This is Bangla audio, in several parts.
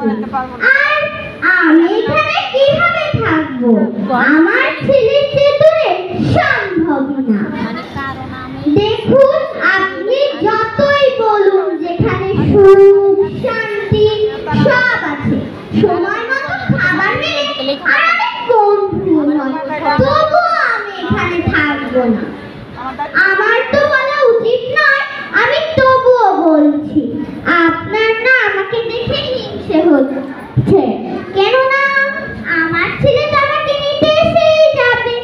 আর আমি এখানে কিভাবে থাকবো? আমার ছেলের চেতনে সম্ভব না। দেখুন, আপনি যতই বলুন যেখানে সুখ শান্তি সব আছে, সময় মতো খাবার নেই আর আমি বন্ধু নয়, তবুও আমি এখানে থাকবো না। আমার তো বলা উচিত নয়, আমি তবুও বলছি। আপনার না আমাকে দেখে হিংসে হচ্ছে, কেননা আমার ছেলে তো আমাকে নিতে এসেই যাবে,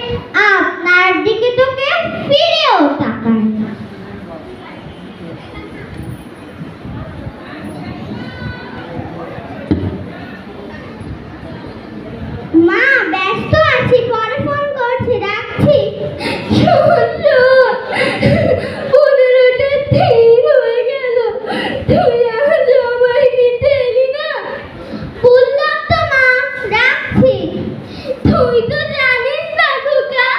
আপনার দিকে তো কেউ ফিরেও তাকায় না। মা, ব্যস্ত আছি, পরে ফোন করছি, রাখছি। 15টা দিন হয়ে গেল, তুই আজ আমায় নিতে এলি না। বললাম তো মা, রাখছি। তুই তো জানিস না খোকা,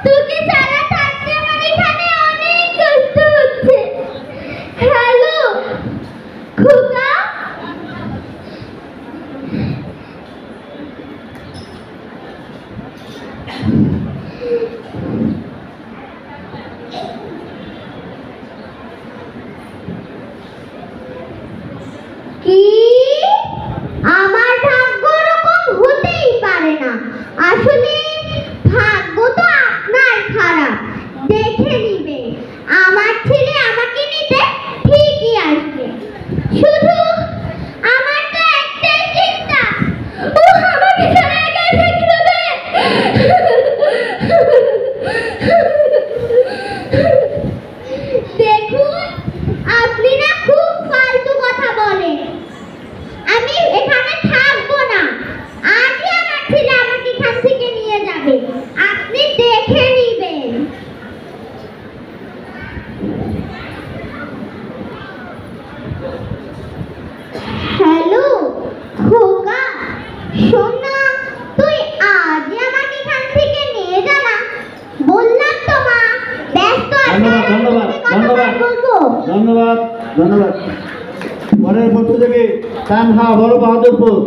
তোকে ছাড়া থাকতে আমার এখানে অনেক কষ্ট হচ্ছে। হ্যালো খোকা। কি? আমার ভাগ্য এরকম হতেই পারে না। আসলে ভাগ্য তো আপনার খারাপ, দেখে নিবে। আমার ছেলে আমাকে নিতে ঠিকই আসবে, শুধু আমার তো একটাই চিন্তা, ও আমাকে ছাড়া একাই থাকতে হবে। দেখুন, আপনি না খুব ফালতু কথা বলেন। আমি এখানে থাকবো না, আজই আমার ছেলে আমাকে এখান থেকে নিয়ে যাবে, আপনি দেখে নিবেন। হ্যালো খোকা, শোন না, তুই আজই আমাকে এখান থেকে নিয়ে যা না। বললাম তো মা, ব্যস্ত আছি। ধন্যবাদ। পরের পক্ষ থেকে তানহা বড় বাহাদুরপুর।